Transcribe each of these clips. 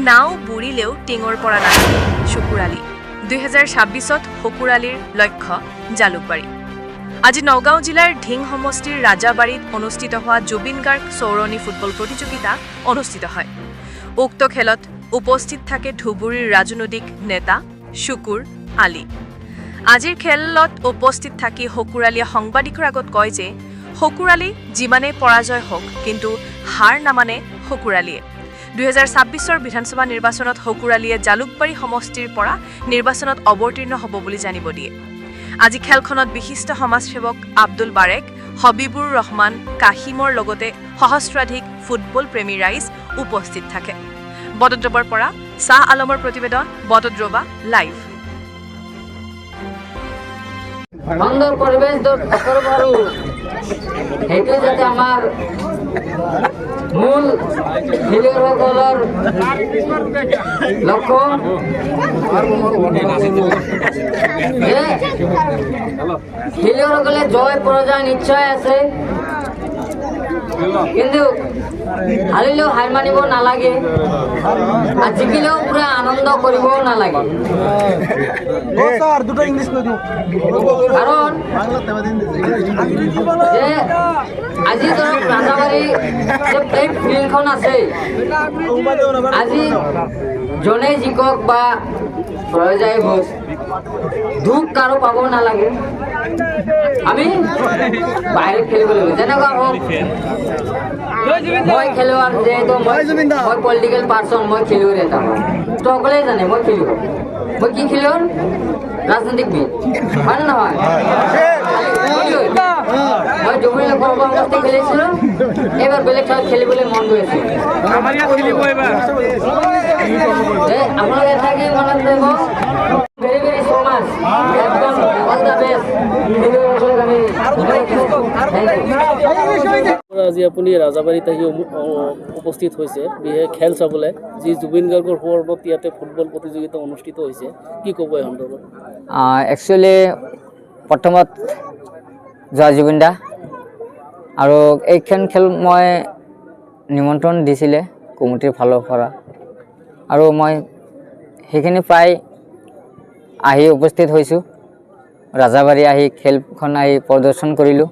নাও বুৰিলেও টিঙৰ পৰা নাহে শুকুৰালী 2026ত শুকুৰালীৰ লক্ষ্য জালুকবাৰী আজি নগাঁও জিলাৰ ঢিং সমষ্টিৰ ৰাজাবাৰীত অনুষ্ঠিত হোৱা জুবিন গাৰ্গ চৌৰণী ফুটবল প্ৰতিযোগিতা অনুষ্ঠিত হয় উক্ত খেলত উপস্থিত থাকে ধুবুৰীৰ ৰাজনৈতিক নেতা শুকুৰ আলী আজিৰ খেলত উপস্থিত থাকি শুকুৰালীয়ে সাংবাদিকৰ আগত কয় যে শুকুৰালী যিমানে পৰাজয় হোক কিন্তু হাৰ নামানে শুকুৰালীয়ে 2026ৰ বিধানসভা নিৰ্বাচনত শুকুৰালীয়ে জালুকবাৰী সমষ্টিৰ পৰা নিৰ্বাচনত অৱতীৰ্ণ হ'ব বুলি জানিব দিয়ে আজি খেলখনত বিশিষ্ট সমাজসেৱক আব্দুল বাৰেক হবিবুৰ ৰহমান কাহিমৰ লগতে সহস্ৰাধিক ফুটবল প্ৰেমী ৰাইজ উপস্থিত থাকে বদদ্ৰবৰ পৰা শাহ আলমৰ প্ৰতিবেদন বদদ্ৰবা লাইভ সুন্দৰ পৰিবেশ দখল কৰো সেইটো যাতে আমাৰ মূল খেলুৱৈসকলৰ লক্ষ্য খেলুৱৈসকলে জয় পৰাজয় নিশ্চয় আছে কিন্তু হাৰিলেও হাৰ মানিব নালাগে আর জিকিলেও পুরা আনন্দ করিব নালাগে কারণ যে আজি ধরক রাজাবাড়ি যে প্লেট ফিল্ডখন আছে আজি জনে জিকক বা পরাজয় হোক দুখ কারো পাব নালাগে আমি বাইরে খেলিব লাগিব যেনেকুৱা হোক মই খেলুৱৈ যেহেতু মই পলিটিকেল পাৰ্চন মই খেলুৱৈ এটা সকলোৱে জানে মই খেলুৱৈ মই কি খেলুৱৈ ৰাজনৈতিকবিদ হয় নে নহয় মই ধুবুৰী লোকসভা সমষ্টি খেলিছিলোঁ এইবাৰ বেলেগ ঠাইত খেলিবলৈ মন গৈ আছে আপোনালোকে এটা কি মনত ৰাখিব very very so much all the best আজি আপুনি ৰাজাবাৰীত আহি উপস্থিত হৈছে বিশেষ খেল চাবলৈ যি জুবিন গাৰ্গৰ সন্দৰ্ভত ইয়াতে ফুটবল প্ৰতিযোগিতা অনুষ্ঠিত হৈছে কি ক'ব এই সন্দৰ্ভত একচুৱেলি প্ৰথমত জয় জুবিন দা আৰু এইখন খেল মই নিমন্ত্ৰণ দিছিলে কমিটিৰ ফালৰ পৰা আৰু মই সেইখিনি প্ৰায় আহি উপস্থিত হৈছোঁ ৰাজাবাৰী আহি খেলখন আহি প্ৰদৰ্শন কৰিলোঁ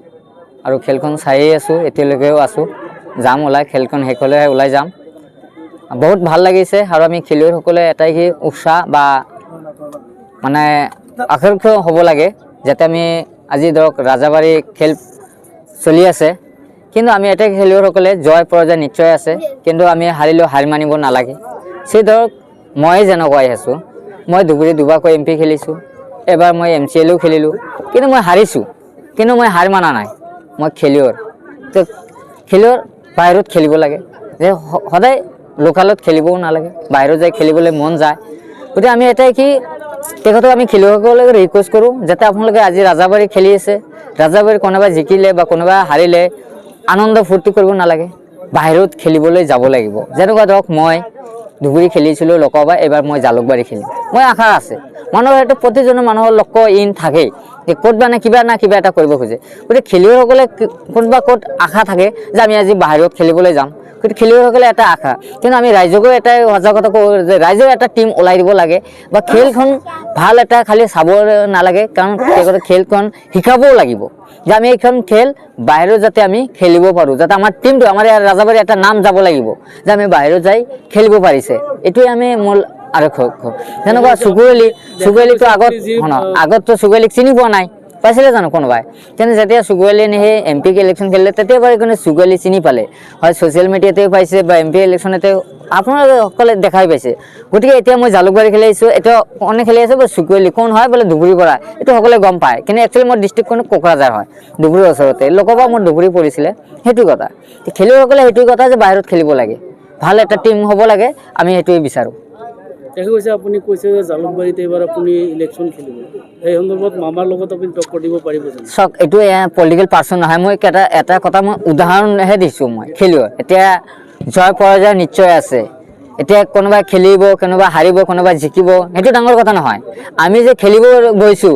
আৰু খেলখন চায়েই আছোঁ এতিয়ালৈকেও আছোঁ যাম ওলাই খেলখন শেষলৈ ওলাই যাম বহুত ভাল লাগিছে আৰু আমি খেলুৱৈসকলে এটাই কি উৎসাহ বা মানে আকাংক্ষা হ'ব লাগে যাতে আমি আজি ধৰক ৰাজাবাৰী খেল চলি আছে কিন্তু আমি এটাই খেলুৱৈসকলে জয় পৰাজয় নিশ্চয় আছে কিন্তু আমি হাৰিলেও হাৰ মানিব নালাগে সেই ধৰক মই যেনেকৈ আছোঁ মই ধুবুৰী দুবাৰকৈ MP খেলিছোঁ এবাৰ মই MCLও খেলিলোঁ কিন্তু মই হাৰিছোঁ কিন্তু মই হাৰ মানা নাই মই খেলুৱৈ তো খেলুৱৈ বাহিৰত খেলিব লাগে যে সদায় লোকালত খেলিবও নালাগে বাহিৰত যাই খেলিবলৈ মন যায় গতিকে আমি এটাই কি তেখেতক আমি খেলুৱৈসকলক ৰিকুৱেষ্ট কৰোঁ যাতে আপোনালোকে আজি ৰাজাবাৰী খেলি আছে ৰাজাবাৰী কোনোবা জিকিলে বা কোনোবা হাৰিলে আনন্দ ফূৰ্তি কৰিব নালাগে বাহিৰত খেলিবলৈ যাব লাগিব যেনেকুৱা ধৰক মই ধুবুৰী খেলিছিলোঁ লোকসভা এবাৰ মই জালুকবাৰী খেলিম মই আশা আছে মানুহৰ সেইটো প্ৰতিজনৰ মানুহৰ লক্ষ্য ইন থাকেই যে ক'ত মানে কিবা না কিবা এটা কৰিব খোজে গতিকে খেলুৱৈসকলে কোনোবা ক'ত আশা থাকে যে আমি আজি বাহিৰত খেলিবলৈ যাম গতিকে খেলুৱৈসকলে এটা আশা কিন্তু আমি ৰাইজকো এটাই সজাগতা কৰোঁ যে ৰাইজৰ এটা টীম ওলাই দিব লাগে বা খেলখন ভাল এটা খালি চাব নালাগে কাৰণ তেখেতে খেলখন শিকাবও লাগিব যে আমি এইখন খেল বাহিৰত যাতে আমি খেলিব পাৰোঁ যাতে আমাৰ টীমটো আমাৰ ৰাজাবাৰী এটা নাম যাব লাগিব যে আমি বাহিৰত যাই খেলিব পাৰিছে এইটোৱে আমি মূল আৰু যেনেকুৱা চুকুৱেলীটো আগততো চুকুৱেলীক চিনি পোৱা নাই পাইছিলে জানো কোনোবাই কিন্তু যেতিয়া চুকুৱেলী সেই MP ইলেকশ্যন খেলিলে তেতিয়া বাৰু কোনো চুকুৱেলী চিনি পালে হয় ছ'চিয়েল মিডিয়াতেও পাইছে বা MP ইলেকশ্যনতে আপোনালোকে সকলে দেখাই পাইছে গতিকে এতিয়া মই জালুকবাৰী খেলি আহিছোঁ এতিয়া অনেক খেলি আছোঁ চুকুৱেলী কোন হয় বোলে ধুবুৰীৰ পৰা এইটো সকলোৱে গম পায় কিন্তু একচুৱেলি মোৰ ডিষ্ট্ৰিক্টখন কোকৰাঝাৰ হয় ধুবুৰীৰ ওচৰতে লোকসভা মোৰ ধুবুৰী পৰিছিলে সেইটো কথা খেলুৱৈসকলে সেইটোৱে কথা যে বাহিৰত খেলিব লাগে ভাল এটা টীম হ'ব লাগে আমি সেইটোৱে বিচাৰোঁ কৈছে আপুনি কৈছে যে জালুকবাৰীত এইবাৰ আপুনি ইলেকশ্যন খেলিব এই সন্দৰ্ভত মামাৰ লগত আপুনি টক্কৰ দিব পাৰিব জানো চাওক এইটো পলিটিকেল পাৰ্চন নহয় মই এটা কথা মই উদাহৰণহে দিছোঁ মই খেলুৱৈ এতিয়া জয় পৰাজয় নিশ্চয় আছে এতিয়া কোনোবাই খেলিব কোনোবা হাৰিব কোনোবা জিকিব সেইটো ডাঙৰ কথা নহয় আমি যে খেলিব গৈছোঁ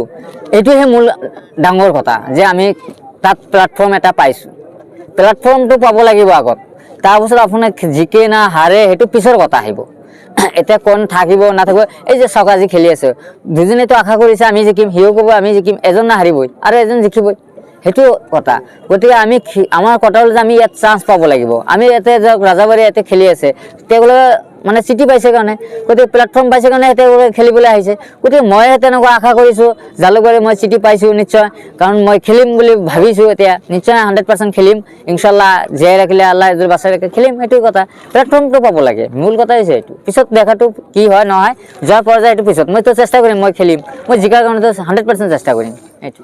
এইটোহে মূল ডাঙৰ কথা যে আমি তাত প্লেটফৰ্ম এটা পাইছোঁ প্লেটফৰ্মটো পাব লাগিব আগত তাৰপিছত আপোনাক জিকে না হাৰে সেইটো পিছৰ কথা আহিব এতিয়া কোন থাকিব নাথাকিব, এই যে চাওক আজি খেলি আছো, দুজনেতো আশা কৰিছে আমি জিকিম, সিও ক'ব আমি জিকিম, এজন হাৰিবই আৰু এজন জিকিবই, সেইটো কথা। গতিকে আমাৰ কথা হ'ল যে আমি ইয়াত চান্স পাব লাগিব। আমি ইয়াতে যাওক ৰাজাবাৰী ইয়াতে খেলি আছে, তেওঁলোকে মানে চিটি পাইছে কাৰণে, গতিকে প্লেটফৰ্ম পাইছে কাৰণে তেওঁলোকে খেলিবলৈ আহিছে। গতিকে মই তেনেকুৱা আশা কৰিছোঁ জালুকবাৰী মই চিটি পাইছোঁ নিশ্চয়, কাৰণ মই খেলিম বুলি ভাবিছোঁ। এতিয়া নিশ্চয় 100% খেলিম ইনশাল্লাহ, জীয়াই ৰাখিলে আল্লাহ এযোৰ বাচাই ৰাখে খেলিম, সেইটো কথা। প্লেটফৰ্মটো পাব লাগে, মূল কথা হৈছে এইটো। পিছত দেখাটো কি হয় নহয়, যোৱাৰ পৰ্যায়টো পিছত। মইতো চেষ্টা কৰিম, মই খেলিম, মই জিকাৰ কাৰণেতো 100% চেষ্টা কৰিম, এইটো।